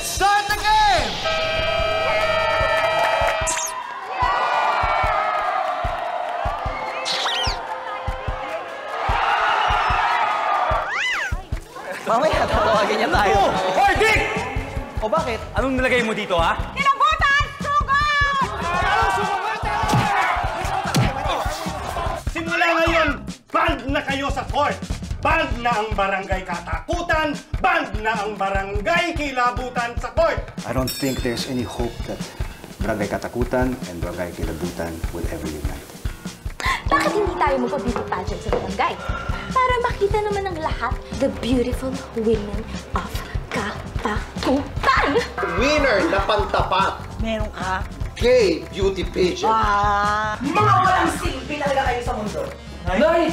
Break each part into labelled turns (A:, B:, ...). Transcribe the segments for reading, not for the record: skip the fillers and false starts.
A: Start the game!
B: Mamaya, tatawagin niya tayo.
C: Hoy, Dick!
B: O bakit?
C: Anong nilagay mo dito, ha?
D: Kinabutan! Sugod!
E: Simula ngayon, banned na kayo sa court! Banned na ang barangay katakutan! Banned na ang barangay kilabutan sa court!
F: I don't think there's any hope that Barangay Katakutan and Barangay Kilabutan will ever unite.
D: Bakit hindi tayo magpa-beauty pageant sa barangay? Para makita naman ng lahat the beautiful women of Katakutan!
A: Winner na pantapat.
B: Meron ka?
A: Gay beauty pageant.
B: Mga walang silbi talaga kayo sa mundo. Nay!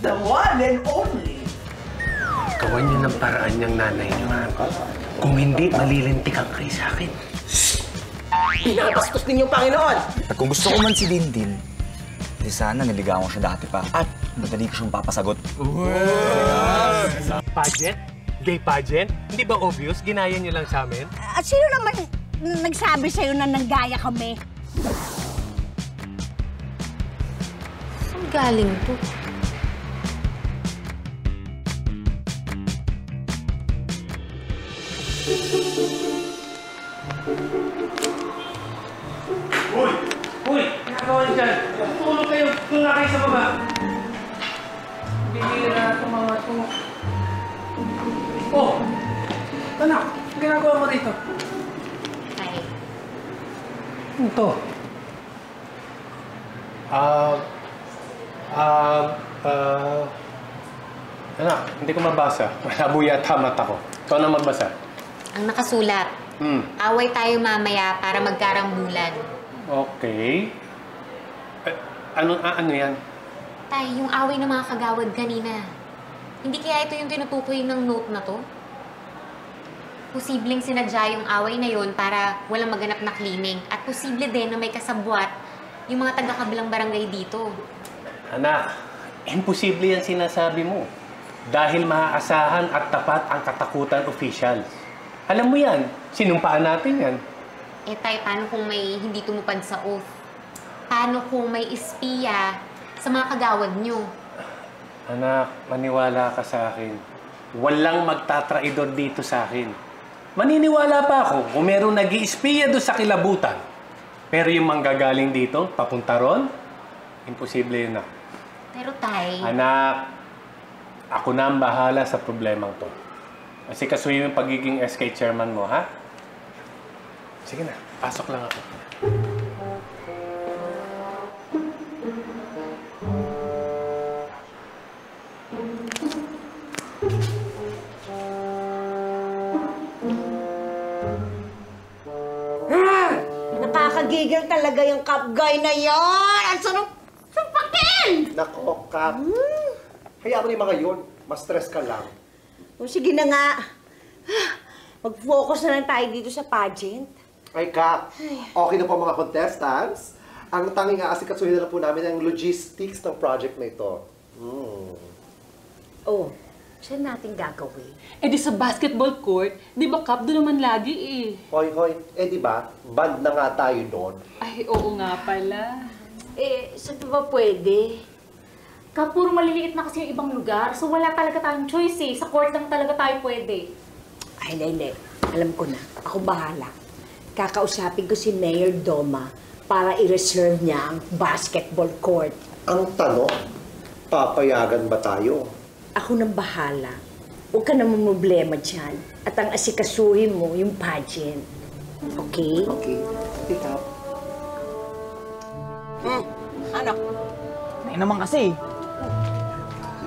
B: The one and only.
G: Gawan niyo ng paraan niyang nanay niyo, ha? Kung hindi, malilintikan kayo sa akin.
B: Pinapastos ninyong Panginoon!
H: At kung gusto ko man si Dindin, di sana niligawan ko siya dati pa. At madali ko siyang papasagot.
G: Pageant? Gay pageant? Hindi ba obvious? Ginaya niyo lang sa amin?
D: At sino naman nagsabi sa'yo na nanggaya kami? Saan galing to?
G: Uy! Uy! Ginagawa niyo dyan! Tulog kayo! Tulog na kayo sa baba! Bihira itong mga ito. Oh! Anak! Ang ginagawa mo dito?
D: Ay.
G: Ito. Anak, hindi ko mabasa. Malabo yata mata ko. Ikaw na magbasa.
I: Ang nakasulat. Away tayo mamaya para magkarambulan.
G: Okay. Ano yan?
I: Tay, yung away ng mga kagawad kanina. Hindi kaya ito yung tinutukoy ng note na to? Posibleng sinadya yung away na yon para walang maganap na cleaning. At posible din na may kasabwat yung mga taga-kabilang barangay dito.
G: Anak, imposible yan sinasabi mo. Dahil maaasahan at tapat ang katakutan officials. Alam mo yan, sinumpaan natin yan.
I: Eh tay, paano kung may hindi tumupad sa oath? Paano kung may espiya sa mga kagawad nyo?
G: Anak, maniwala ka sa akin. Walang magtatraidor dito sa akin. Maniniwala pa ako kung merong nag-i-espiya doon sa kilabutan. Pero yung manggagaling dito, papunta ron, imposible yun na.
I: Pero tay...
G: Anak, ako na ang bahala sa problemang to. Kasi kasuyin yung pagiging SK chairman mo, ha? Sige na, pasok lang ako.
D: Nakakagigil talaga yung cup guy na yan! Ang sarap sapakin!
A: Nako, Kap. Hayaan mo na yung mga yun. Mas-stress ka lang.
D: O sige na nga. Mag-focus na lang tayo dito sa pageant.
A: Ay, Kap. Okay na po mga contestants. Ang tanging aasikasuhin na lang po namin ang logistics ng project na ito.
D: Oh, saan natin gagawin?
J: Eh di sa basketball court, di ba Kap, doon naman lagi eh.
A: Hoy, hoy. Eh, di ba? Band na nga tayo doon.
J: Ay, oo nga pala.
D: Eh, saan pa ba pwede?
K: Kap, puro maliliit na kasi yung ibang lugar, so wala talaga tayong choice eh. Sa court lang talaga tayo pwede.
D: Ay, hindi. Alam ko na. Ako bahala. Kakausapin ko si Mayor Doma para i-reserve niya ang basketball court.
A: Ang tanong, papayagan ba tayo?
D: Ako nang bahala. Huwag ka naman problema dyan. At ang asikasuhin mo, yung pageant. Okay?
A: Okay. Okay, Kap.
B: Ano? Nay naman kasi.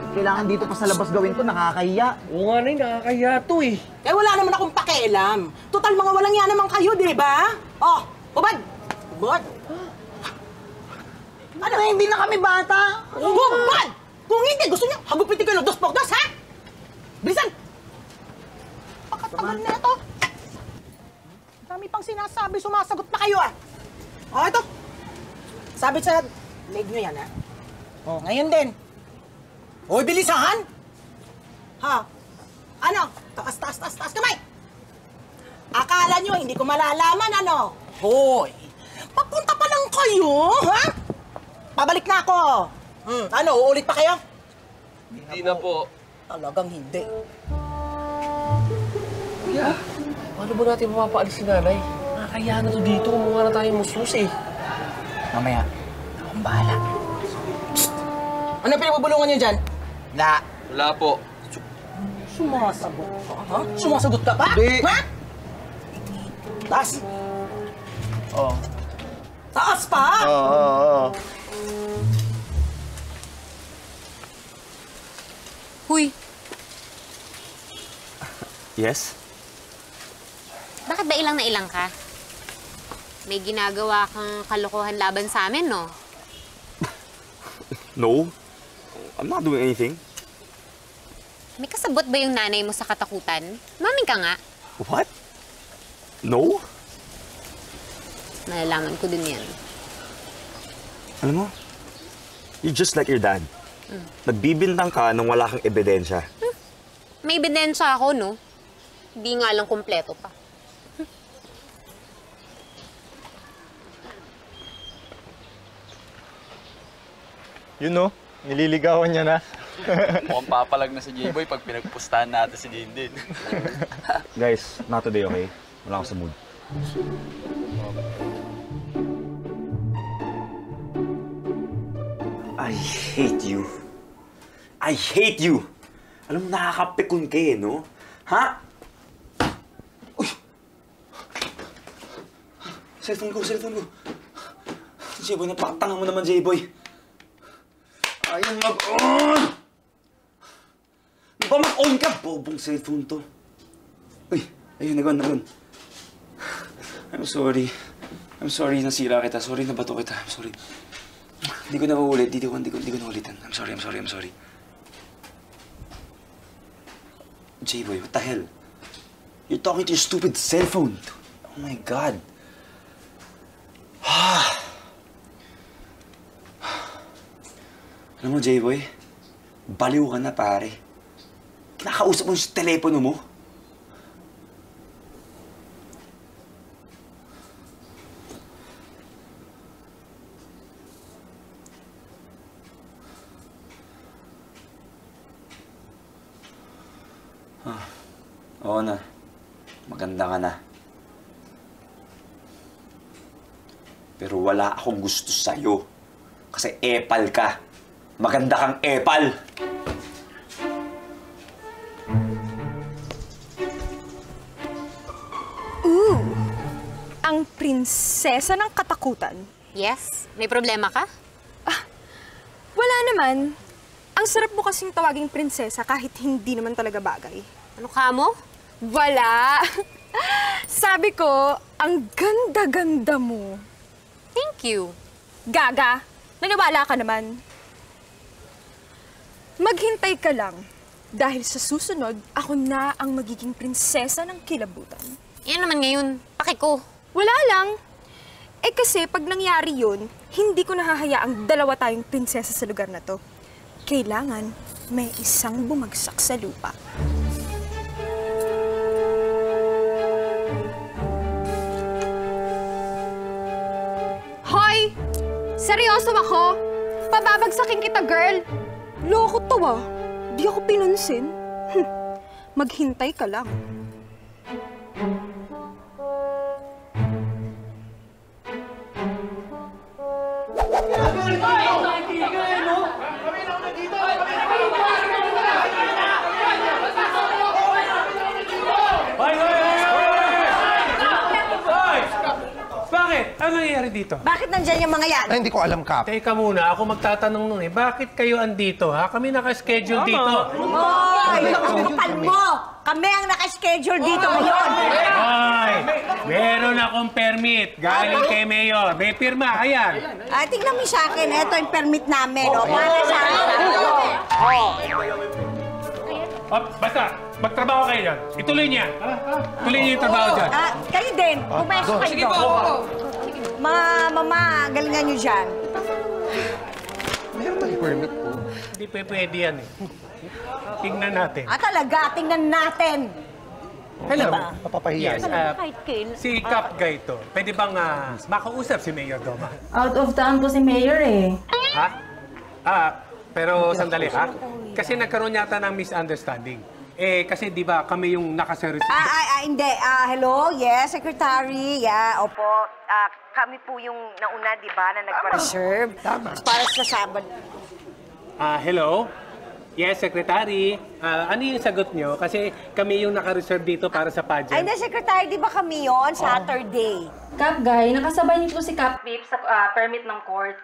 H: Kailangan dito pa sa labas gawin to, nakakahiya.
G: Oo nga, Nay, nakakahiya to eh.
B: Eh, wala naman akong pakialam. Total, mga walang yan naman kayo, di ba? Oh, ubad! Ubad!
H: Ano, hindi na kami bata?
B: Ubad! Kung hindi, gusto niyo, hagupitin kayo ng dos-pok-dos, ha? Bilisan! Pakatagal na ito. Dami pang sinasabi, sumasagot pa kayo, ah. Oh, ito. Sabit sa leg nyo yan, ha? Oh, ngayon din. Hoy, bilisan! Ha? Ano? Taas kamay! Akala nyo, hindi ko malalaman, ano? Hoy! Pagpunta pa lang kayo, ha? Pabalik na ako. Ano, uulit pa kayo?
L: Hindi na po.
B: Talagang hindi.
G: Kuya, paano ba natin mapapaalis si nanay? Nakakahiya na to dito. Mukha na tayong musus eh.
H: Mamaya, akong bahala.
B: Ano pinagbubulungan niyo dyan?
L: Wala po.
B: Sumasagot ka, ha? Sumasagot ka pa?
H: Hindi.
B: Ha? Taas.
H: Oo.
B: Taas pa?
H: Oo.
I: Huy,
L: Yes?
I: bakit ba ilang na ilang ka? May ginagawa kang kalokohan laban sa amin, no?
L: No. I'm not doing anything.
I: May kasabot ba yung nanay mo sa katakutan? Maming ka nga.
L: What? No?
I: Malalaman ko din yan.
L: Alam mo, you're just like your dad. Nagbibintang ka nang wala kang ebidensya.
I: May ebidensya ako, no? Hindi nga lang kumpleto pa.
M: Yun no, nililigawan niya na.
N: Mukhang papalag na si J-Boy pag pinagpustahan natin si Dindin.
L: Guys, not today, okay? Wala ako sa mood. I hate you. I hate you! Alam mo, nakakapikon ka eh, no? Ha? Uy! Cellphone ko! J-Boy, napakatanga mo naman, J-Boy. Ayaw mag-on! Di ba mag-on ka? Bobong cellphone to. Uy, ayun, nag-on. I'm sorry, nasira kita. Sorry, nabato kita. I'm sorry. Hindi ko na uulit. Hindi ko na ulitin. I'm sorry. J-Boy, what the hell? You're talking to your stupid cellphone. Oh my God. Alam mo, J-Boy, baliw ka na, pare. Kinakausap mo yung telepono mo. Oo na. Maganda ka na. Pero wala akong gusto sa'yo. Kasi epal ka. Maganda kang epal!
O: Ooh! Ang prinsesa ng katakutan.
I: Yes? May problema ka?
O: Wala naman. Ang sarap mo kasing tawaging prinsesa kahit hindi naman talaga bagay.
I: Ano ka mo?
O: Wala! Sabi ko, ang ganda-ganda mo.
I: Thank you.
O: Gaga, naniwala ka naman. Maghintay ka lang. Dahil sa susunod, ako na ang magiging prinsesa ng kilabutan.
I: Yan naman ngayon. Pakiko.
O: Wala lang. Eh kasi pag nangyari yun, hindi ko nahahayaang dalawa tayong prinsesa sa lugar na to. Kailangan may isang bumagsak sa lupa. Hoy! Seryoso ako? Pababagsakin kita, girl! Loko to ah. Di ako pinansin. Maghintay ka lang.
G: Bakit? Ano nangyayari dito?
B: Bakit nandyan yung mga yan?
A: Ay, hindi ko alam, Kap.
G: Teka muna, ako magtatanong nun eh. Bakit kayo andito, ha? Kami naka-schedule dito.
B: Hoy! Ang kapal mo! Kami ang naka-schedule dito ngayon.
G: Hoy! Meron akong permit. Galing kay Mayor. May pirma, ayan.
B: Tingnan mo sa akin. Ito yung permit namin. Para sa akin.
G: Basta, magtrabaho kayo dyan. Ituloy niya. Tuloy niyo yung trabaho dyan.
B: Kayo din. Pumasok kayo
G: Sige
B: doon.
G: po.
B: Mama, galingan nyo dyan.
A: Meron ba yung permit po?
G: Hindi pwede yan eh. Tingnan natin.
B: Talaga, tingnan natin.
G: Hello.
A: Papapahiya.
G: Yes, si Cap Guy to. Pwede bang makausap si Mayor Doma?
J: Out of town po si Mayor eh.
G: Ha? Pero sandali ha? Kasi nagkaroon yata ng misunderstanding. Kasi di ba kami yung nakaserve...
B: Hindi. Hello? Yes, Secretary. Yeah, opo. Kami po yung nauna, di ba, na nagpa-reserve. Tama. Para sa Sabado.
G: Hello? Yes, Secretary. Ano yung sagot nyo? Kasi kami yung naka-reserve dito para sa pageant.
B: Hindi, Secretary. Di ba kami yon Saturday?
J: Cap Guy, nakasabay niyo po si Cap Pip sa permit ng court.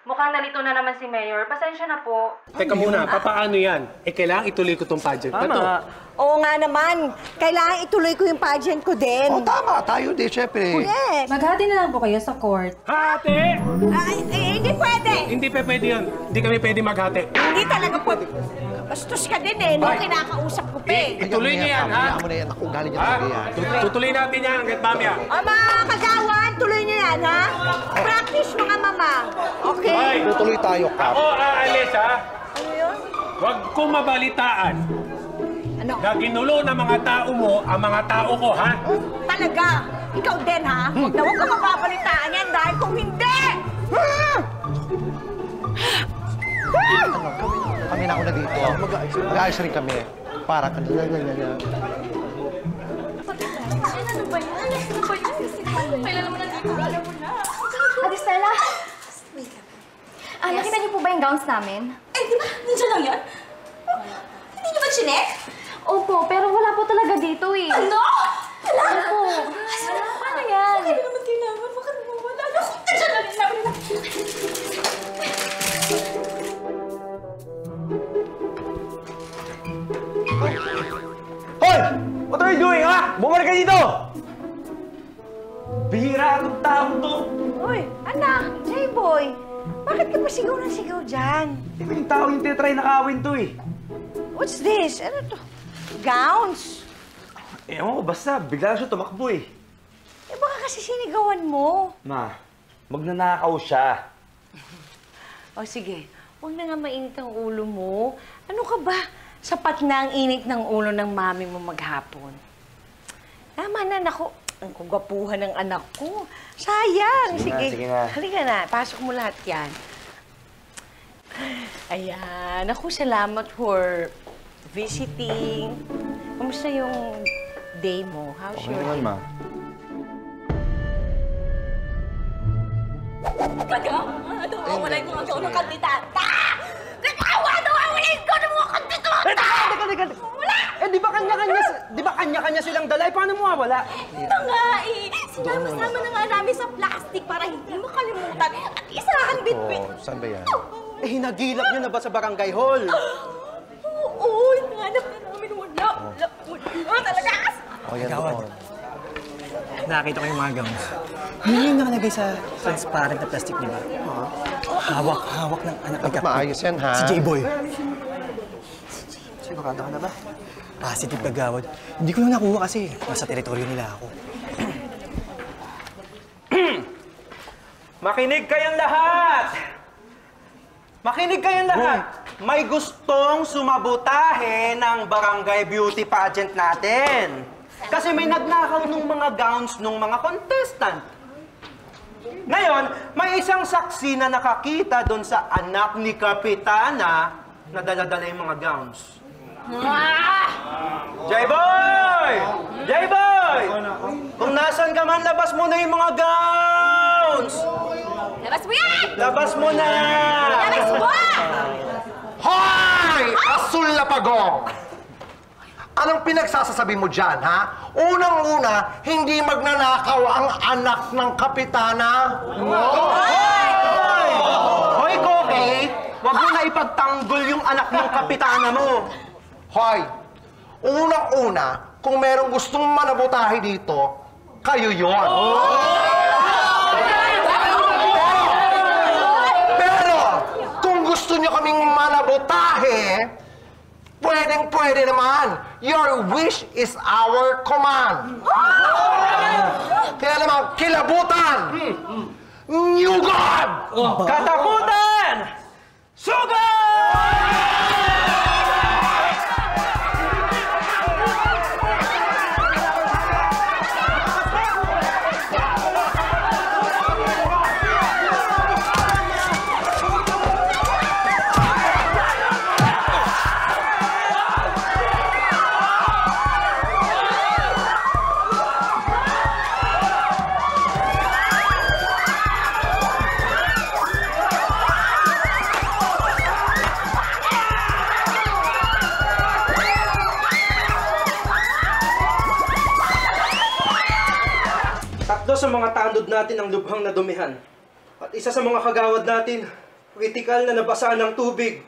J: Mukhang nalito na naman si Mayor. Pasensya na po.
G: Teka muna, papaano yan? Kailangan ituloy ko tong pageant na to.
B: Oo nga naman. Kailangan ituloy ko yung pageant ko din.
A: Tama. Tayo din, syempre.
B: Yes.
J: Maghati na lang po kayo sa court.
G: Hati!
B: Hindi pwede.
G: Hindi pwede yun. Hindi kami pwede maghati.
B: Hindi talaga po. Bastos ka din eh, no? Kinakausap ko pa eh.
G: Ituloy niyo yan, ha?
A: Hayaan mo na yan. Ako, galing niya talaga yan.
G: Tutuloy natin yan hanggat mamaya.
B: Mga kagawan, tuloy niyo yan, ha? Practice, mga mama. Okay?
G: Ay,
A: tutuloy tayo, Kap.
G: Ako aalis, ha?
B: Ano yun?
G: Huwag kong mabalitaan.
B: Ano?
G: Na ginulo ng mga tao mo ang mga tao ko, ha?
B: Talaga? Ikaw din, ha? Na huwag ka mababalitaan yan dahil kung hindi!
A: Kami na una dito. Mag-aayos rin kami. Para ka.
D: Ano ba yan? Kailan naman nandito? Alam mo na. Ate Stella! Nakita niyo po ba yung gowns namin?
O: Di ba? Nandiyan lang yan? Hindi niyo ba chinek?
D: Opo, pero wala po talaga dito eh.
O: Ano? Wala?
D: Opo. Paano yan?
O: Bakit naman kailangan? Bakit naman wala? Nandiyan lang yan.
L: Hoy! What are you doing, ha? Bumalik ka dito! Bihira atong taong to.
B: Uy, anak, J-boy. Bakit ka pa sigaw na sigaw dyan?
L: Yung tao yung tinatry nakawin to eh.
B: What's this? Ano to? Gowns?
L: Ewan ko, basta bigla siya tumakbo eh.
B: Baka kasi sinigawan mo.
L: Ma, magnanakaw siya.
B: O sige, huwag na nga mainit ang ulo mo. Ano ka ba? Sapat na ang init ng ulo ng mami mo maghapon. Tama na, naku. Ang kugwapuhan ng anak ko. Sayang.
L: Sige na.
B: Halika na. Pasok mo lahat yan. Ayan. Naku, salamat for visiting. Kamusta yung day mo? How's your day?
L: Ma.
O: Wala yung mga gaw ng kandidata! Nakawa! Nawawala yung gaw ng mga kandidata!
L: Teka. Di ba kanya-kanya silang dalay? Paano mo wala?
O: Ito nga eh! Sinama-sama na nga namin sa plastic para hindi makalimutan at isahan bitbit.
A: Saan ba yan?
L: Hinagilap niyo na ba sa barangay hall?
O: Oo, hinanap na namin. Wala talaga!
A: Yan doon.
H: Nakakita ko yung mga gowns. Yun yung nakalagay sa transparent na plastic, di ba? Hawak ng anak ni Captain.
A: Maayos yan, ha?
H: Si J-Boy. Sigurado ka na ba? Positive kagawad. Hindi ko lang nakuha kasi nasa teritoryo nila ako.
L: Makinig kayong lahat! Makinig kayong lahat! May gustong sumabutahe ng barangay beauty pageant natin. Kasi may nagnakaw nung mga gowns nung mga contestant. Ngayon, may isang saksi na nakakita doon sa anak ni Kapitana na dala-dala yung mga gowns. J-Boy! J-Boy! Kung nasan ka man, labas mo na yung mga gowns!
O: Labas mo yan!
L: Labas mo na!
O: Labas mo!
A: Hoy! Asul na pagong! Anong pinagsasasabi mo dyan, ha? Unang-una, hindi magnanakaw ang anak ng kapitana.
B: Hoy, Koke! Huwag mo na ipagtanggol yung anak ng kapitana mo.
A: Hoy! Unang-una, kung merong gustong manabotahe dito, kayo yun. Pero, kung gusto nyo kaming manabotahe, pwedeng-pwede naman. Your wish is our command. Kaya naman, kilabutan! Nyugod!
B: Katakutan! Sugod!
H: Sa mga tandod natin ang lubhang nadumihan. At isa sa mga kagawad natin, kritikal na nabasaan ng tubig.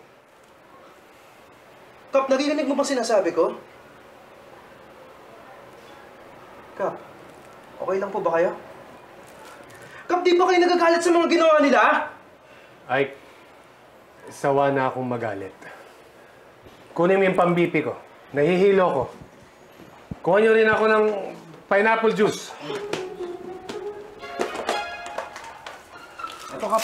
H: Kap, narinig mo bang sinasabi ko? Kap, okay lang po ba kayo? Kap, di ba kayo nagagalit sa mga ginawa nila?
G: Ay, sawa na akong magalit. Kunin mo yung pambipi ko. Nahihilo ko. Kuha niyo rin ako ng pineapple juice.
H: Ito, Kap.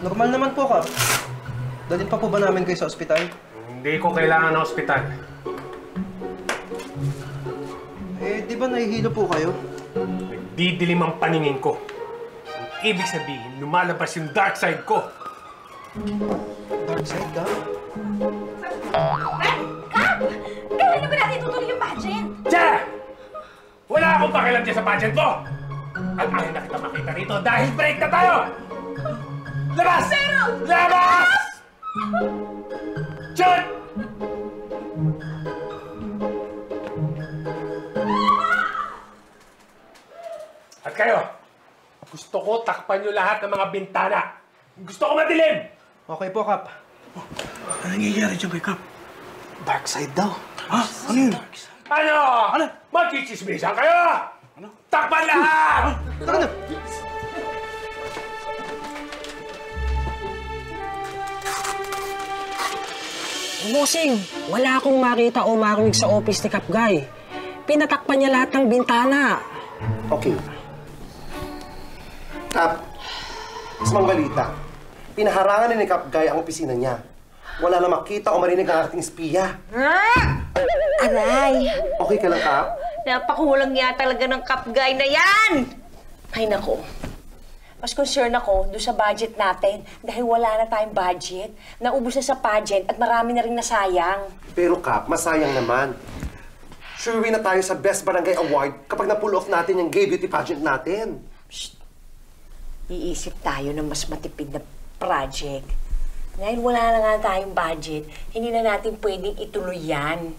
H: Normal naman po, Kap. Dalhin pa po ba namin kayo sa ospital?
G: Hindi ko kailangan ng ospital.
H: Eh, di ba nahihilo po kayo?
G: Nagdidilim ang paningin ko. Ang ibig sabihin, lumalabas yung dark side ko.
H: Dark side ka?
D: Kap! Kailan na ba natin tutuloy yung pageant?
G: Tsa! Wala akong pakialam dyan sa pageant mo! At ayaw na kita makita rito dahil break na tayo! Labas!
D: Pero...
G: Labas! Shoot! At kayo, gusto ko takpan nyo lahat ng mga bintana. Gusto ko madilim!
H: Okay po, Kap. Ano nangyayari dyan kay Kap? Dark side daw. Ha? Ano yun?
G: Ano? Ano? Magkichismisan kayo! Ano? Takpan lahat!
H: Tara na!
B: Bossing, wala akong makita o marinig sa office ni Cap Guy. Pinatakpan niya lahat ng bintana.
A: Okay. Kap, isang balita. Pinaharangan ni Cap Guy ang opisina niya. Wala na makita o marinig ang ating espiya.
P: Aray!
A: Okay ka lang, Kap?
P: Napakulang nga talaga ng Cap Guy na yan! Ay, nako. Mas concerned ako doon sa budget natin dahil wala na tayong budget. Naubos na sa pageant at marami na rin nasayang.
A: Pero, Kap, masayang naman. Sure win na tayo sa Best Barangay Award kapag na-pull off natin yung gay beauty pageant natin.
P: Shh! Iisip tayo ng mas matipid na project. Dahil wala na nga tayong budget, hindi na natin pwedeng ituloy yan.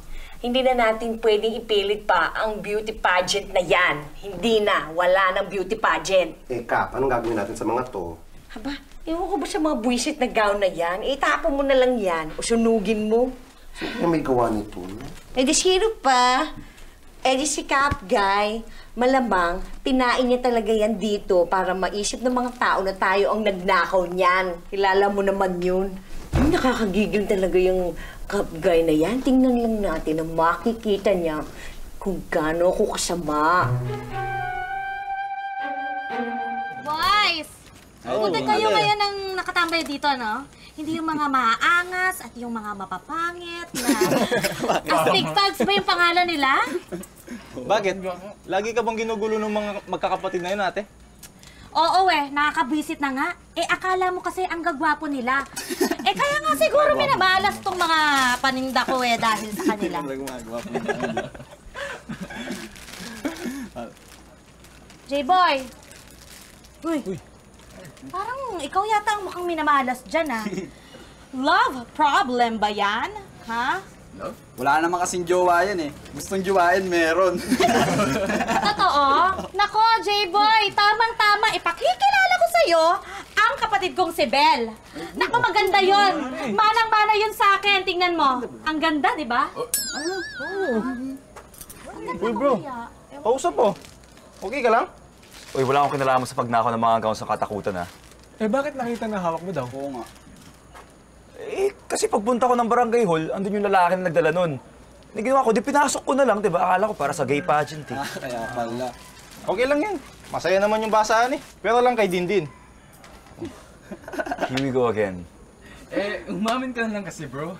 P: Hindi na natin pwedeng ipilit pa ang beauty pageant na yan. Hindi na. Wala ng beauty pageant.
A: Eh, Kap, anong gagawin natin sa mga to?
P: Haba, ewan ko ba sa mga buwisit na gown na yan? Itapon mo na lang yan o sunugin mo.
A: Sino may gawa nito?
P: Eh di sino pa? Eh di si Cap Guy. Malamang, pinain niya talaga yan dito para maisip ng mga tao na tayo ang nagnakaw niyan. Kilala mo naman yun. Ay, nakakagigil talaga yung Cap Guy na yan. Tingnan lang natin na makikita niya kung gaano ako kasama.
K: Boys! Buti kayo ngayon ang nakatambay dito, no? Hindi yung mga maaangas at yung mga mapapangit na... Astig-tags ba yung pangalan nila?
M: Bakit? Lagi ka bang ginugulo ng mga magkakapatid na yun, ate?
K: Oo nakakabisit na nga. Eh, akala mo kasi ang gagwapo nila. Eh, kaya nga siguro minabalas tong mga paninda ko dahil sa kanila. J-Boy! Uy. Parang ikaw yata ang mukhang minamalas dyan, ah. Love problem ba yan? Ha?
N: Love? Wala naman kasing jowa yan eh. Gustong jowain, meron.
K: Totoo? Nako, J-Boy, tamang-tama. Ipakikilala ko sa'yo ang kapatid kong si Belle. Nako, maganda yon. Manang-mana yun sa akin. Tingnan mo. Ang ganda, di ba?
M: Uy, bro. Kausap mo. Okay ka lang?
L: Uy, wala akong kinalaman sa pagnakaw ng mga gawang sa katakutan, ha?
M: Eh, bakit nakita na hawak mo daw?
L: Oo nga. Eh, kasi pagpunta ko ng barangay hall, andun yung lalaki na nagdala nun. Hindi ginawa ko, di pinasok ko na lang, di ba? Akala ko para sa gay pageant, eh.
N: Kaya pala.
M: Okay lang yan. Masaya naman yung basahan eh. Pero lang kay Dindin.
L: Here we go again.
N: Eh, umamin ka lang kasi, bro.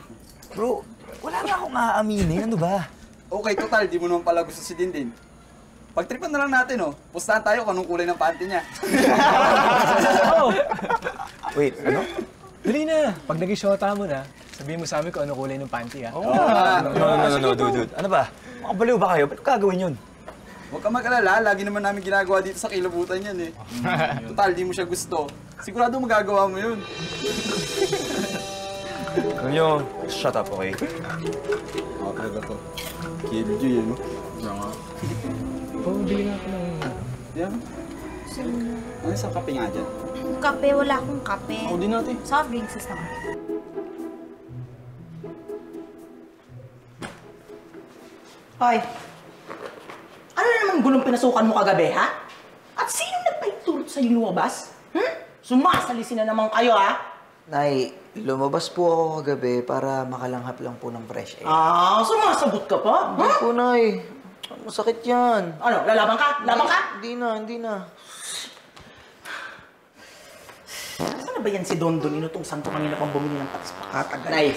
L: Bro, wala nga akong aaminin. Ano ba?
N: Okay, total. Di mo naman pala gusto si Dindin. Pagtripan na lang natin, oh. Pustahan tayo kung anong kulay ng panty niya.
M: Oh.
L: Wait, ano?
M: Dali na. Pag nag-ishota mo na, sabihin mo sa amin kung ano kulay ng panty, ha?
L: Oo. No, dude. Ano ba? Makabaliw ba kayo? Ba't gagawin yun?
N: Huwag ka mag-alala. Lagi naman namin ginagawa dito sa kilabutan yan, eh. Total, di mo siya gusto. Sigurado magagawa mo yun.
L: Alam nyo, shut up, okay?
N: Okay ba to? Killjoy, eh, no? Diyan nga.
M: Oo, bili nga ako ng...
N: Diyan. Ano sa kape nga dyan?
K: Kape, wala akong kape.
M: Ako din natin.
K: Soft drinks naman.
B: Hoy, ano na naman gulong pinasukan mo kagabi, ha? At sino nagpaitulot sa'yo lumabas? Sumasalisin na naman kayo, ha?
Q: Nay, lumabas po ako kagabi para makalanghap lang po ng fresh air.
B: Ah, sumasagot ka pa?
Q: Hindi po, Nay. Masakit yan.
B: Ano, lalaban ka? Laban ka?
Q: Hindi na.
B: Saan na ba yan si Dondon? Inutong santo kanina pang bumili ng patis pakatagal.
Q: Nay.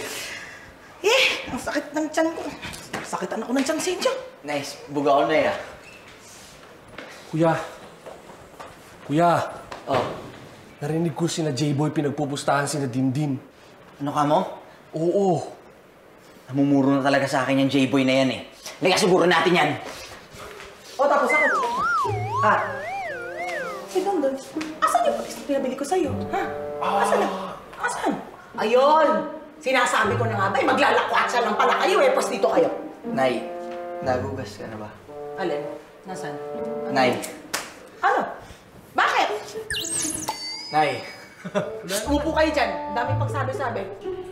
B: Ang sakit ng tiyan ko. Sakitan ako ng tiyan, Senjo.
Q: Nice. Buga ko na ya.
G: Kuya.
Q: Oh.
G: Narinig ko sina J-Boy pinagpupustahan sina Dindin.
Q: Ano ka mo?
G: Oo.
Q: Namumuro na talaga sa akin yung J-Boy na yan eh. Liga siguro natin yan.
B: O, tapos ako. Si Dondon, asan yung patis na pinabili ko sa'yo? Ha? Asan? Ayun! Sinasabi ko na nga ba, maglalakwatsa lang pala kayo eh, pas dito kayo.
Q: Nay, nagugas ka na ba?
B: Alin? Nasaan?
Q: Nay.
B: Ano? Bakit?
Q: Nay.
B: Umupo kayo dyan. Ang daming pagsabi-sabi.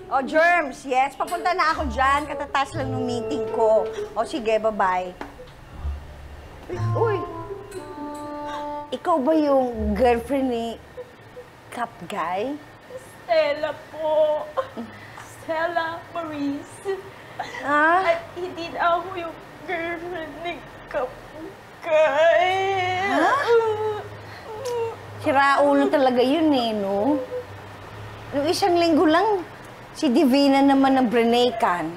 P: O, Germs, yes. Papunta na ako dyan. Katatas lang ng meeting ko. O, sige, bye-bye. Uy! Ikaw ba yung girlfriend ni Cap Guy?
O: Stella po. Stella Maurice. At hindi na ako yung girlfriend ni Kapkay.
P: Ha? Siraulo talaga yun eh, no? Yung isang linggo lang, si Divina naman ng Brenekan.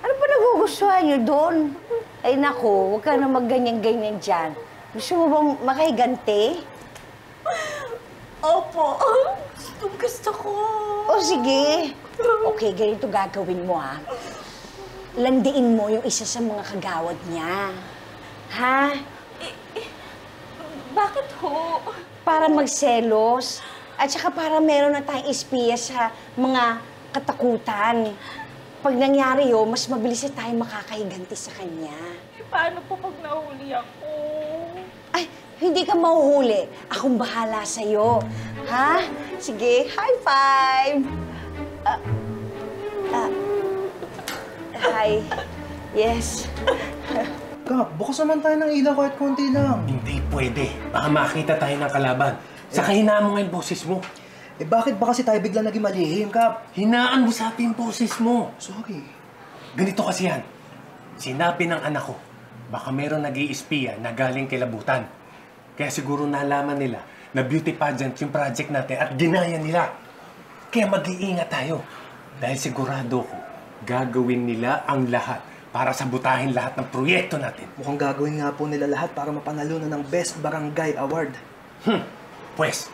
P: Ano ba nagugustuhan niyo doon? Ay nako, huwag ka na magganyan-ganyan dyan. Gusto mo bang makahiganti?
O: Opo. Gusto ko.
P: O sige. Okay, ganito gagawin mo, ha? Landiin mo yung isa sa mga kagawad niya. Ha?
O: Bakit ho?
P: Para magselos. At saka para meron na tayong espiya sa mga katakutan. Pag nangyari yun, mas mabilis na tayo makakahiganti sa kanya.
O: Paano po pag nahuli ako?
P: Ay, hindi ka mahuhuli. Akong bahala sa'yo. Ha? Sige, high five! Hi. Yes.
H: Kap, bukas naman tayo ng ilaw kahit konti lang.
G: Hindi pwede. Baka makita tayo ng kalaban. Saka hinaan mo nga yung boses mo.
H: Eh bakit ba kasi tayo bigla naging malihim, Kap?
G: Hinaan mo sa ating boses mo.
H: Sorry.
G: Ganito kasi yan. Sinabi ng anak ko, baka meron nag-iispiya na galing kilabutan. Kaya siguro nalaman nila na beauty pageant yung project natin at ginaya nila. Kaya mag-iingat tayo. Dahil sigurado ko, gagawin nila ang lahat para sabutahin lahat ng proyekto natin.
H: Mukhang gagawin nga po nila lahat para mapanalunan ng Best Barangay Award.
G: Pues,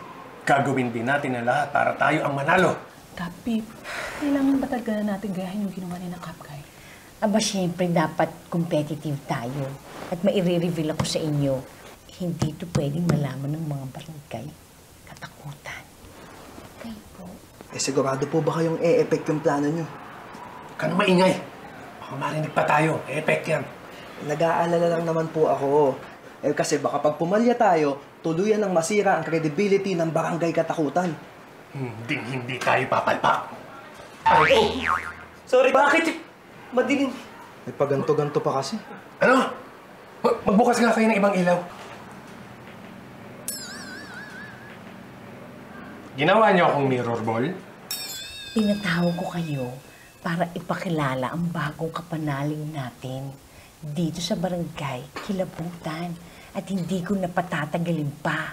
G: gagawin din natin ang lahat para tayo ang manalo.
B: Kapip, kailangan ba talaga na natin gayahin yung ginawa ni na Kapkay?
P: Aba, syempre dapat competitive tayo. At maire-reveal ako sa inyo. hindi ito pwedeng malaman ng mga barangay. Katakutan.
Q: Okay po. Eh, sigurado po ba kayong e-effect yung plano nyo?
G: Huwag ka na maingay. Baka marinig pa tayo. E-effect yan.
Q: Nag-aalala lang naman po ako. Eh, kasi baka pag pumalya tayo, tuluyan ng masira ang credibility ng barangay Katakutan.
G: Hindi tayo papalpak.
Q: Ay, sorry. Bakit? Madilim. May paganto-ganto pa kasi.
G: Ano? Magbukas nga kayo ng ibang ilaw. Ginawa niyo akong mirror ball?
P: Pinatawag ko kayo para ipakilala ang bagong kapanaling natin dito sa barangay Kilabutan at hindi ko na patatagalin pa.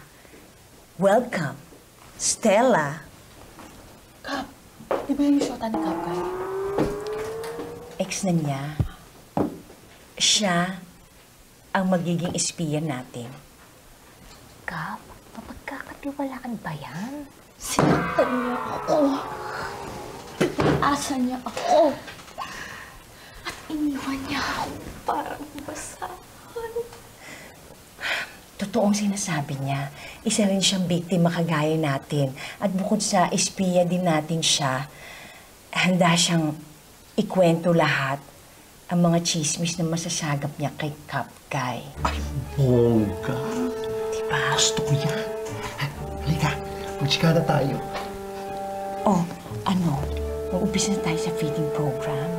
P: Welcome, Stella.
B: Kap, di ba yung shota ni Kap kayo?
P: Ex na niya. Siya ang magiging espiya natin.
D: Kap, mapagkakatiwalaan ba yan?
K: Sinaktan niya ako. Pinasa niya ako. At iniwan niya ako parang basahan.
P: Totoong sinasabi niya, isa rin siyang biktima kagaya natin. At bukod sa espiya din natin siya, handa siyang ikwento lahat ang mga chismis na masasagap niya kay Cap Guy.
G: Ay, bongga.
P: Diba?
G: Gusto ko yan. Halika, magchika na tayo.
P: Oh, ano? Mag-umpisa na tayo sa feeding program.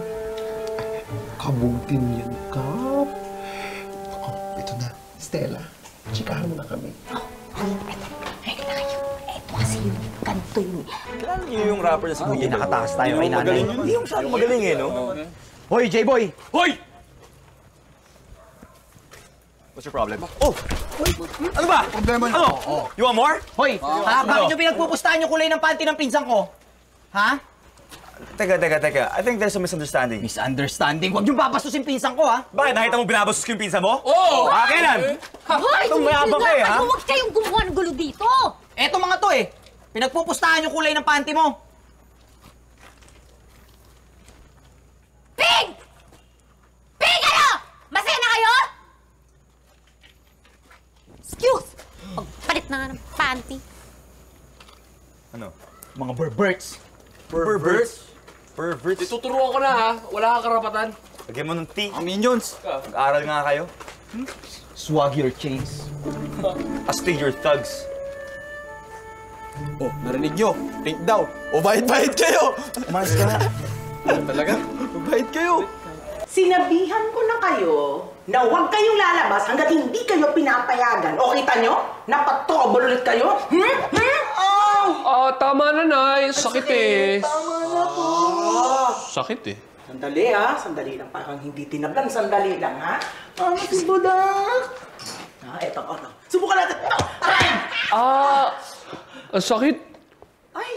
G: Kabutin yan, Cap. Oh, ito na. Stella, chikahan mo na kami.
D: Ready na kayo. Eto kasi yung ganito yun.
L: Kilala niyo yung rapper na si Kuya, nakatakas tayo kay nanay. Hindi yung masyadong magaling eh, no? Hoy, J-Boy! Hoy! What's your problem? Oh! Ano ba? Problema niyo. Ano? You want more?
H: Hoy, bakit nyo pinagpupustahan yung kulay ng panty ng pinsan ko? Ha?
L: Teka. I think there's a misunderstanding.
H: Misunderstanding? Huwag nyo babastusin pinsan ko, ha?
L: Bakit? Nakita mo binabastos ko yung pinsan mo?
H: Oo!
L: Kailan?
K: Hoy!
L: Itong mayabang ka eh, ha?
K: Huwag kayong gumawa ng gulo dito!
H: Eto mga to eh. Pinagpupustahan yung kulay ng panty mo.
K: Pig! Pig ano? Masaya na kayo?
I: Excuse! Pagpalit na nga ng panty.
L: Ano?
H: Mga perverts.
L: Perverts? Perverts?
R: Tuturuan ko na ha. Wala kang karapatan.
L: Lagyan mo ng T. Minions! Mag-aral nga kayo.
H: Swag your chains.
L: Astig your thugs.
N: Oh, narinig nyo. Pink daw. O, bahit-bahit kayo.
L: Umayos ka na.
N: Talaga? Bahit kayo.
B: Sinabihan ko na kayo na huwag kayong lalabas hanggat hindi kayo pinapayagan. O kita nyo? Napatrouble ulit kayo?
R: Tama na, Nay. Sakit eh.
B: Tama na po.
R: Sakit eh.
B: Sandali ha, sandali lang. Parang hindi tinablan, sandali lang ha. Si Budak. Eto. Subukan natin. Aray!
R: Ang sakit.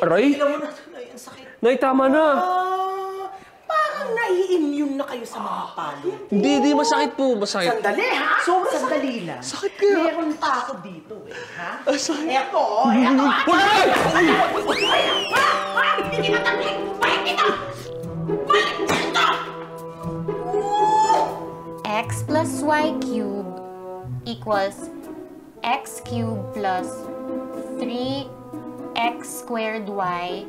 B: Aray? Ilan mo na ito, Nay. Ang sakit.
R: Nay, tama na.
B: Parang nai-immune na kayo sa mga palo.
R: Hindi masakit po. Masakit.
B: Sandali ha? Sobrang sandali lang.
R: Sakit kaya.
B: Meron pa ako dito eh, ha?
R: Sakit.
B: Eto. Hindi matangling! Balik dito! Balik dito!
I: X plus Y cubed equals X cubed plus 3X squared Y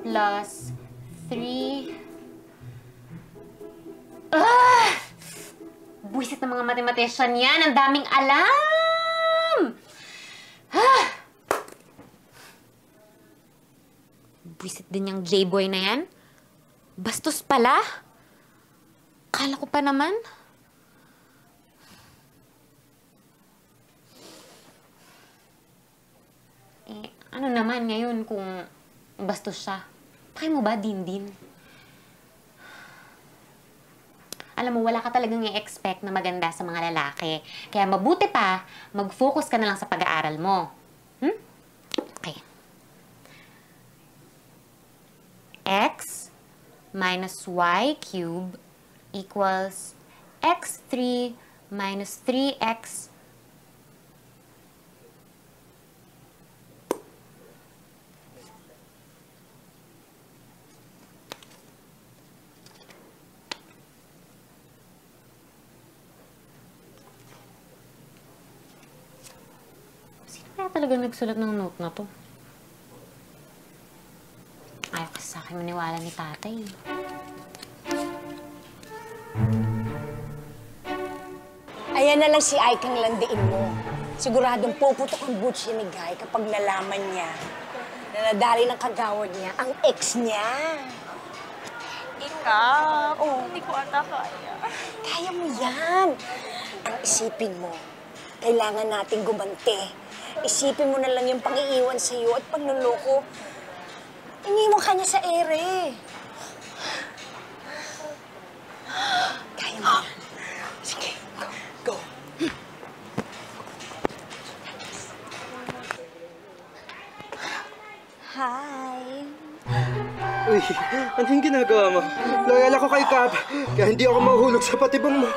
I: plus 3... Buwisit ng mga mathematician yan. Ang daming alam! Buwisit din yung J-boy na yan. Bastos pala. Kala ko pa naman. Ano naman ngayon kung bastos siya? Pakay mo ba, Din-din? Alam mo, wala ka talagang i-expect na maganda sa mga lalaki. Kaya mabuti pa, mag-focus ka na lang sa pag-aaral mo. Okay. X minus Y cubed equals X3 minus 3X kaya talaga nagsulat ng note na to? Ayaw kasi sa akin maniwala ni tatay.
S: Ayan na lang si Ike ang landiin mo. Siguradong puputok ang butch ni Guy kapag nalaman niya na nadali ng kagawad niya ang ex niya.
O: Ikaw, hindi ko ata kaya.
S: Kaya mo yan. Ang isipin mo, kailangan nating gumante. Isipin mo na lang yung pang-iiwan sa'yo at panluloko. Iniwan ka niya sa ere. Kaya mo yan. Sige, go.
O: Hi.
Q: Uy, anong ginagawa mo? Loyal ako kay Cap, kaya hindi ako mahuhulog sa patibong mo.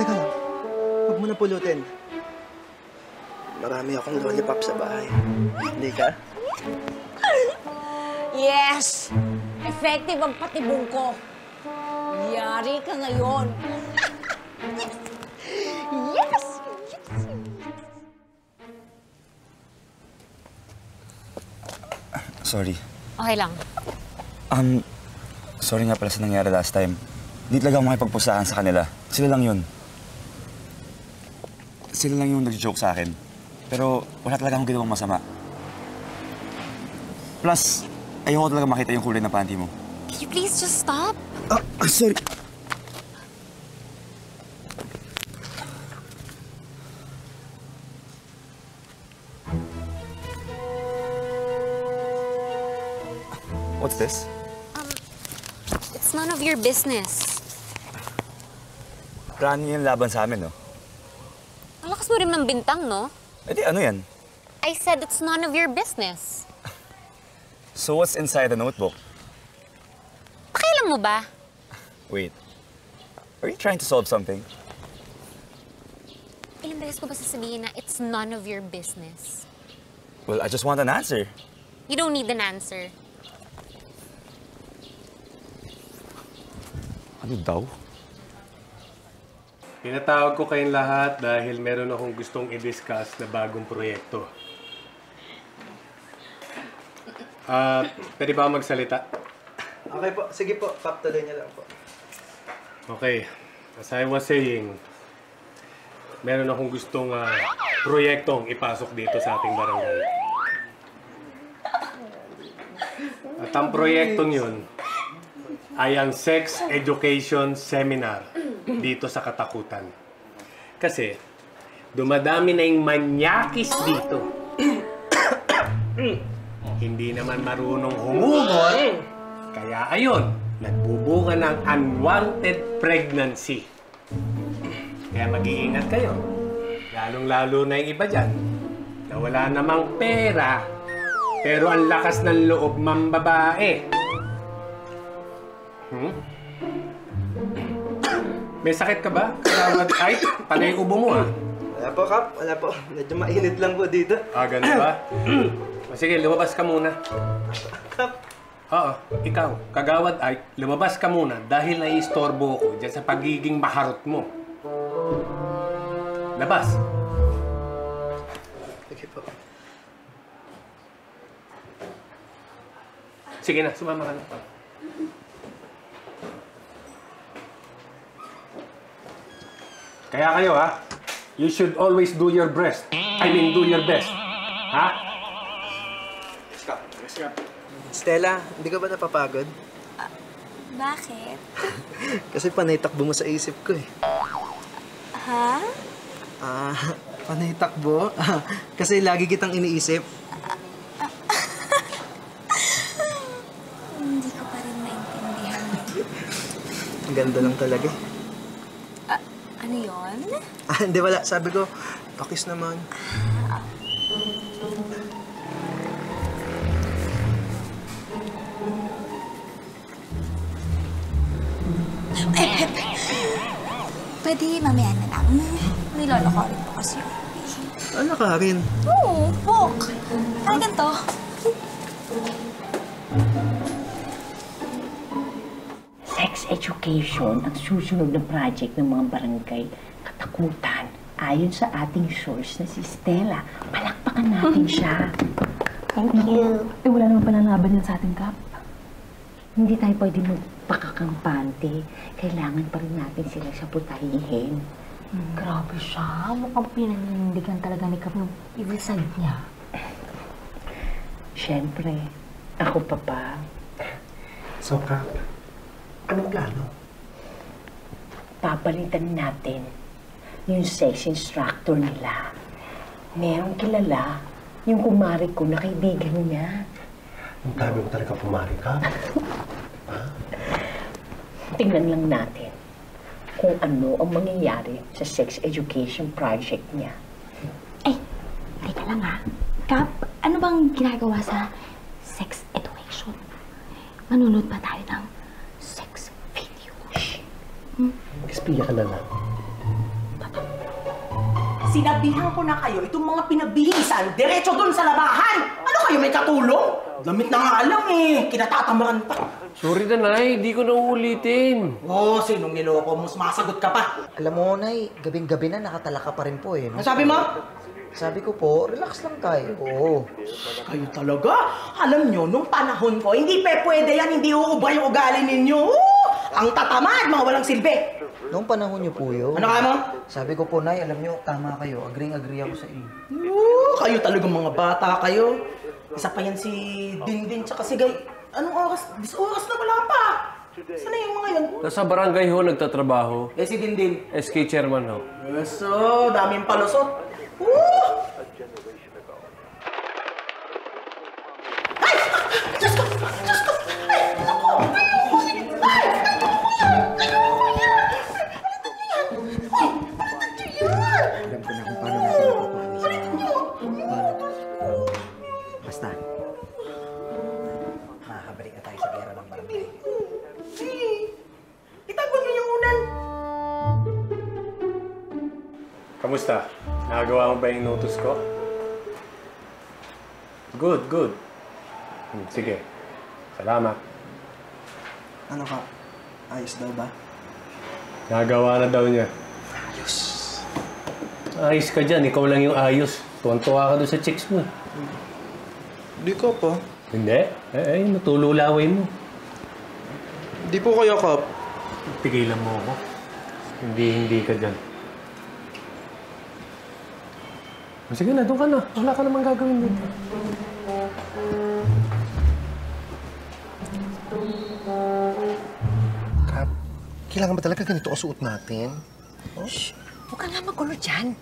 Q: Teka lang, huwag mo na pulutin. Marami akong lollipop sa bahay. Hindi ka?
S: Yes! Effective ang patibong ko. Yari ka ngayon. Yes!
L: Sorry.
I: Okay lang.
L: Sorry nga pala sa nangyari last time. Di talaga ako makipagpusahan sa kanila. Sila lang yun. Sila lang yung nag-joke sa akin. Pero wala talaga akong ginawang masama. Plus, ayoko talaga makita yung kulay na panty mo.
I: Can you please just stop?
L: Sorry. What's this?
I: It's none of your business.
L: Plano yung laban sa amin, no?
I: Ang lakas mo rin ng bintang, no?
L: Eh di, ano yan?
I: I said it's none of your business.
L: So what's inside the notebook?
I: Pakialam mo ba?
L: Wait. Are you trying to solve something?
I: Ilang beses ko ba sasabihin na it's none of your business?
L: Well, I just want an answer.
I: You don't need an answer.
L: Ano daw?
G: Pinatawag ko kayong lahat dahil meron akong gustong i-discuss na bagong proyekto. Pwede ba magsalita?
Q: Okay po, sige po, Cap, tuloy niya lang po.
G: Okay. As I was saying, meron akong gustong proyektong ipasok dito sa ating barangay. At ang proyektong yun ay ang sex education seminar dito sa Katakutan. Kasi dumadami na yung manyakis dito. Hindi naman marunong humugot, kaya ayun, nagbubuka ng unwanted pregnancy. Kaya mag-iingat kayo. Lalong-lalo na yung iba dyan, na wala namang pera, pero ang lakas ng loob mambabae. May sakit ka ba? Ay, panay ubo mo ah.
Q: Wala po, Cap. Wala po. Medyo mainit lang po dito.
G: Ganun ba? Sige, lumabas ka muna.
Q: Cap.
G: Oo, ikaw, kagawad ay, lumabas ka muna dahil naiistorbo ko dyan sa pagiging maharot mo. Labas!
Q: Sige po.
G: Sige na, sumama ka na. Kaya kayo ha, you should always do your best. Do your best. Ha?
Q: Stella, hindi ka ba napapagod?
O: Bakit?
Q: Kasi panay takbo mo sa isip ko eh.
O: Ha?
Q: Panay takbo? Kasi lagi kitang iniisip.
O: Hindi ko pa rin maintindihan.
Q: Ang ganda lang talaga eh.
O: Ano yun?
Q: Hindi, wala. Sabi ko, pakis naman.
O: Pwede mamaya na lang. Niloloko rin po kasi.
Q: Ano ka rin?
O: Oo, walk. Ay, ganito.
T: education ang susunod na project ng mga barangay katakutan ayon sa ating source na si Stella. Palakpakan natin siya.
P: Thank you.
T: Wala naman pananaban yan sa ating Kap.
P: Hindi tayo pwede magpakakampante. Kailangan pa rin natin sila sa putahihin.
D: Grabe siya. Mukhang pinanindigan talaga ni Kap yung evil side niya.
T: Siyempre, ako pa.
A: So, Kap, anong plano?
T: Papalitan natin yung sex instructor nila. Merong kilala yung kumari ko na kaibigan niya.
A: Ang dami mo talaga pumari, Kap.
T: Tingnan lang natin kung ano ang mangyayari sa sex education project niya.
D: Teka lang ha. Kap, ano bang ginagawa sa sex education? Manunod ba tayo ng sex videos?
A: Espiya ka na lang.
B: Sinabihan ko na kayo, itong mga pinabihisan, diretso dun sa labahan! Ano kayo, may katulong? Lamit na nga lang eh, kinatatamaan pa.
R: Sorry na, Nay. Di ko na uulitin.
B: Sinong niloko mo? Sumasagot ka pa.
Q: Alam mo, Nay, gabing-gabi na nakatala ka pa rin po eh.
B: Ano sabi mo?
Q: Sabi ko po, relax lang tayo. Oo.
B: Kayo talaga? Alam nyo, nung panahon ko, hindi pwede yan, hindi uubra yung ugali ninyo. Ang tatamad, mga walang silbi.
Q: Noong panahon niyo po yun.
B: Ano kaya mo?
Q: Sabi ko po, Nay, alam niyo, tama kayo. Agree ako sa inyo.
B: Kayo talaga mga bata kayo. Isa pa yan si Dindin tsaka si Gay. Anong oras? 10 oras na wala pa. Sana yung mga yun?
R: Nasa barangay ho nagtatrabaho.
B: Si Dindin.
R: SK chairman ho.
B: So, daming palusot. Ay! Diyos ko! Diyos ko! Ay! Ako! Ay!
Q: Alam ko na kung paano natin Basta, makakabalik na tayo sa gera ng barangay.
B: Itago niyo yung unan.
G: Kamusta? Nagawa mo ba yung notice ko? Good. Sige. Salamat.
Q: Ano ka? Ayos daw ba?
G: Nagawa na daw niya.
Q: Ayos.
G: Ayos ka dyan. Ikaw lang yung ayos. Tuwan-tuwa ka doon sa chicks mo.
N: Di ko pa.
G: Hindi? Natululaway mo.
N: Di po kaya, Kap.
G: Tigilan mo ako. Hindi ka dyan. Sige na, doon ka na. Wala ka namang gagawin dito.
A: Kap, kailangan ba talaga ganito ang suot natin?
S: Oh? Shh! Huwag ka nga magulo dyan.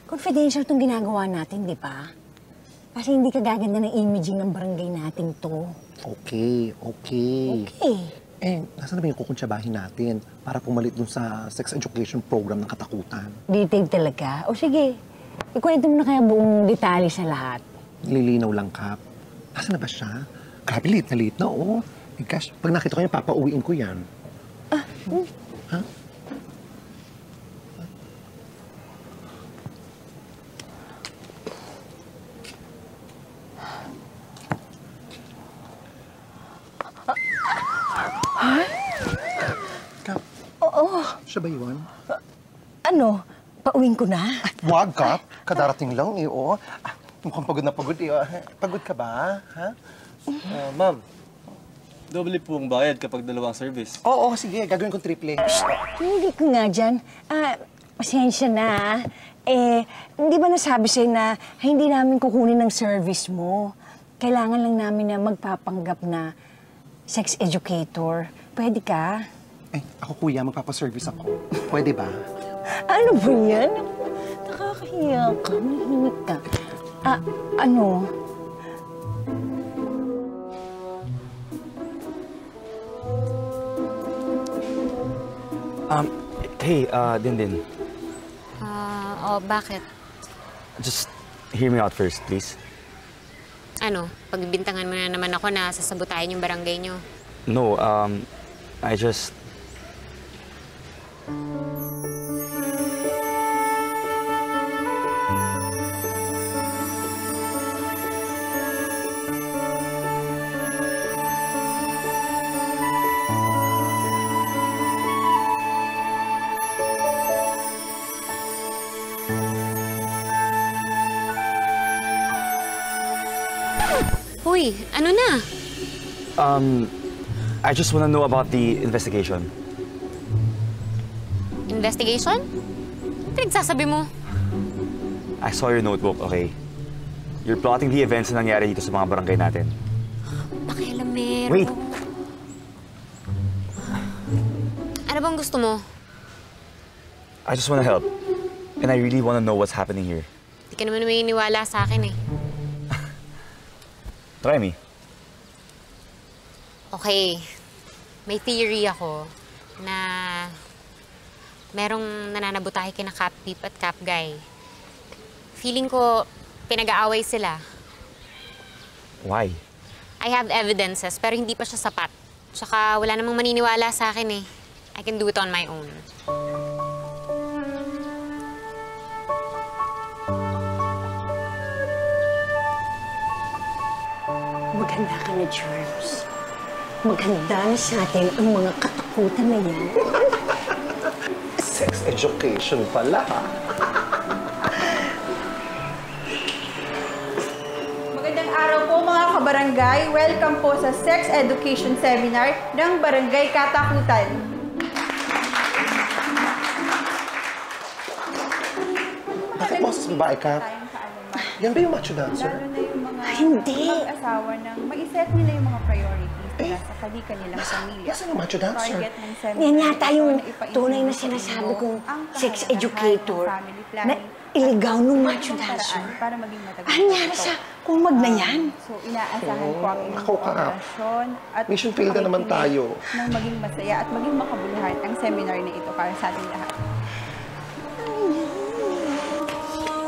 S: Confidential itong ginagawa natin, di ba? Kasi hindi ka gaganda ng imaging ng barangay natin to.
A: Okay. Nasaan na ba yung kukuntsabahin natin para pumalit dun sa sex education program ng katakutan?
S: Detail talaga? O sige, ikwento mo na kaya buong detalye sa lahat.
A: Lilinaw lang, Kap. Nasaan na ba siya? Grabe, late na, oo. Gosh, pag nakita ko yan, papauwiin ko yan. Ha? Kap.
S: Oo.
A: Siya ba yun?
S: Ano? Pauwiin ko na?
A: Wag, Kap. Kadarating lang, eh, oo. Mukhang pagod na pagod, eh. Pagod ka ba, ha?
M: Ma'am, doble po ang bayad kapag dalawang service.
A: Oo, sige. Gagawin kong triple.
S: Hindi ko nga dyan. Pasensya na. Hindi ba nasabi sa'yo na hindi namin kukunin ng service mo? Kailangan lang namin na magpapanggap na sex educator. Pwede ka?
A: Ako, kuya, magpapaservice ako. Pwede ba?
S: Ano ba yan? Nakakahiya ka. Manahimik ka. Ano?
L: Hey, Dindin.
I: Bakit?
L: Just hear me out first, please.
I: Ano? Pagbibintangan mo na naman ako na sasabotahin yung barangay nyo.
L: No, I just...
I: Uy, ano na?
L: I just wanna know about the investigation.
I: Investigation? Ano pinagsasabi mo?
L: I saw your notebook, okay? You're plotting the events na nangyari dito sa mga barangay natin.
I: Pakialamero.
L: Wait!
I: Ano bang gusto mo?
L: I just wanna help. And I really wanna know what's happening here.
I: Hindi ka naman maniniwala sa akin eh.
L: Try me.
I: Okay. May theory ako na merong nananabutahe kina Cap Pip at Cap Guy. Feeling ko pinag-aaway sila.
L: Why?
I: I have evidences pero hindi pa siya sapat. Tsaka wala namang maniniwala sa akin eh. I can do it on my own.
P: Maganda ka na, Charles. Maganda na sa atin ang mga katakutan na yan.
A: Sex education pala.
U: Magandang araw po mga kabarangay. Welcome po sa Sex Education Seminar ng Barangay Katakutan.
A: Bakit boses babae ka? Yan ba yung macho dancer?
U: Lalo na yung mga
P: Hindi.
U: mag-asawa ng ma-set nila yung mga priorities nila sa kanilang pamilya.
A: Nasaan yung macho dancer?
U: Target ng seminar
P: Yan yata yung
U: na ipaintindi
P: tunay na
U: sa
P: sinasabi
U: inyo
P: kong
U: ang
P: sex
U: kahalagahan
P: educator
U: ng family
P: na
U: planning
P: iligaw ng
U: at
P: macho
U: paraan
P: dancer.
U: para maging matagal.
P: Ano nangyari sa kumag na yan?
U: So, inaasahan ko ang inyong
A: Ako ka.
U: kooperasyon at
A: Mission field na naman tayo.
U: nang maging masaya at maging makabuluhan ang seminar na ito para sa ating lahat.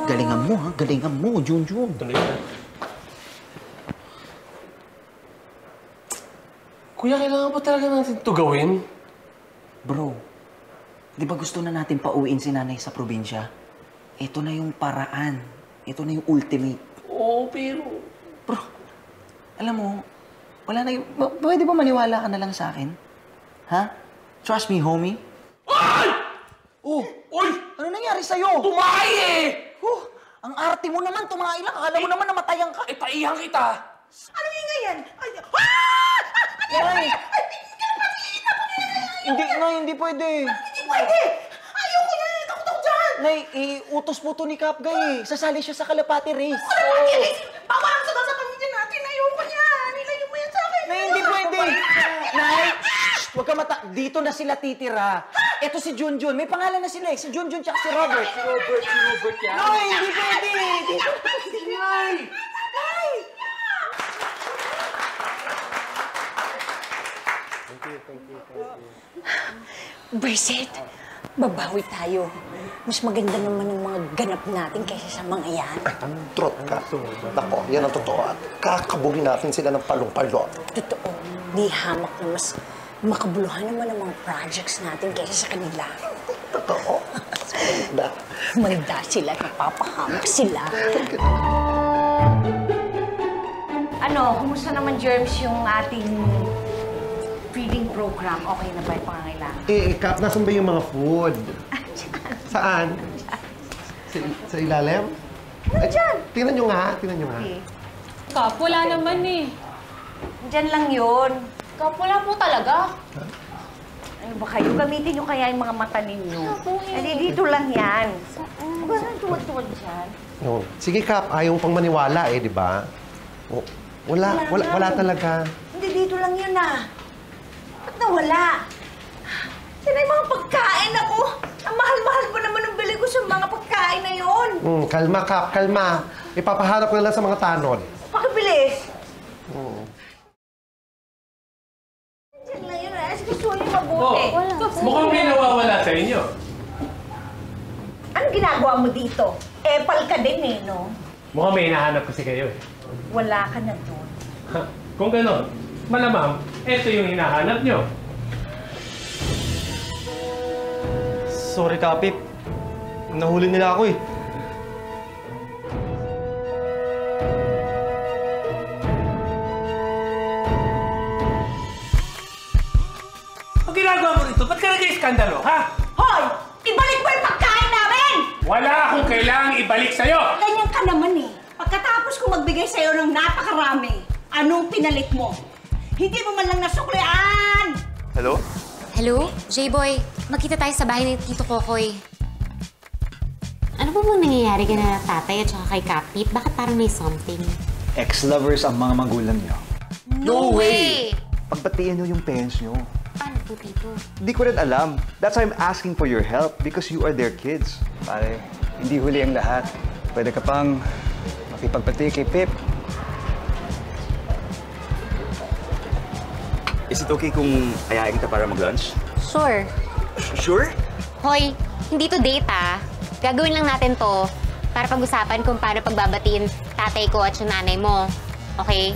Q: Galingan mo, ha? Galingan mo, Junjun.
R: Kuya, kailangan ba talaga natin ito gawin?
Q: Bro, di ba gusto na natin pauwiin si nanay sa probinsya? Ito na yung paraan. Ito na yung ultimate.
R: Oo, pero...
Q: Bro, alam mo, wala na yung... Pwede ba maniwala ka na lang sa akin? Ha? Trust me, homie.
R: Ay!
Q: Oh!
R: Uy!
Q: Ano nangyari sa'yo?
R: Tumahay eh!
Q: Ang arte mo naman, tumahay lang. Akala mo naman namatayan ka.
R: Paihan kita!
B: Ano yung ganyan? Ay,
Q: Nay! Hindi pwede.
B: Hindi pwede! Ayoko na! Takot ako dyan!
Q: Nay, utos po to ni Cap Guy eh. Sasali siya sa kalapati race.
B: Wala naman yan! Bawal ang sagal sa pamilya natin! Ayoko niyan! Nilayo mo yan sa akin!
Q: Nay, hindi pwede! Nay! Huwag ka dito na sila titira. Ito si Junjun. May pangalan na sila eh. Si Junjun tsaka si Robert.
R: Si Robert yan.
Q: Nay, hindi pwede! Nay!
B: Ay!
P: Berset, babawi tayo. Mas maganda naman ang mga ganap natin kaysa sa mga yan.
A: Ang trot ka. Nako, yan ang totoo. At kakabugin natin sila ng palong-palong.
P: Totoo, di hamak na mas makabuluhan naman ang mga projects natin kaysa sa kanila.
A: Totoo.
P: Manda sila, napapahamak sila.
T: Ano, kumusta naman, Germs, yung ating feeding program? Okay na ba yung pangangailangan?
A: Cap, nasan ba yung mga food? Saan? Sa ilalim?
T: Diyan.
A: Tingnan nyo nga, tingnan nyo nga.
K: Kap, wala naman eh.
T: Diyan lang yun.
K: Kap, wala po talaga.
T: Ano ba kayo? Gamitin nyo kaya yung mga mata ninyo. Dito lang yan. Huwag ka nang tuwad-tuwad dyan.
A: No. Sige, Cap, ayaw pang maniwala eh, di ba? Oh, wala talaga.
P: Hindi, dito lang yun ah. Ba't nawala? Sila yung mga pagkain ako. Ang mahal-mahal pa naman ang bili ko sa mga pagkain na yun.
A: Kalma, Cap, kalma. Ipapaharap ko na lang sa mga tanod.
P: Pakibilis.
T: Diyan lang yun ah. Gusto nyo mabuti.
G: Mukhang may nawawala sa inyo.
T: Anong ginagawa mo dito? Epal ka din eh, no?
G: Mukhang may hinahanap kasi kayo eh.
T: Wala ka na doon.
G: Kung gano'n, malamang, ito yung hinahanap nyo.
M: Sorry, Kapip. Nahuli nila ako eh.
G: Ang ginagawa mo rito, ba't ka nag-iskandalo, ha?
T: Hoy! Ibalik mo yung pagkain namin!
G: Wala akong kailangang ibalik sa'yo!
T: Ganyan ka naman eh. Pag
S: Pagkatapos ko magbigay sa'yo ng napakarami, anong pinalit mo? Hindi mo man lang nasuklian!
F: Hello?
I: Hello? J-Boy, magkita tayo sa bahay ni Tito Kokoy. Ano ba bang nangyayari ka na tatay at saka kay Kapit? Bakit parang may something?
F: Ex-lovers ang mga magulang niyo.
I: No way!
F: Pagbatiin niyo yung parents niyo.
I: Paano po, Tito?
F: Hindi ko rin alam. That's why I'm asking for your help because you are their kids.
C: Pare, hindi huli ang lahat. Pwede ka pang makipagbati kay Pip.
L: Is it okay kung ayain kita para mag-lunch?
I: Sure.
L: Sure?
I: Hoy, hindi to date ah. Gagawin lang natin to para pag-usapan kung paano pagbabatiin tatay ko at yung nanay mo. Okay?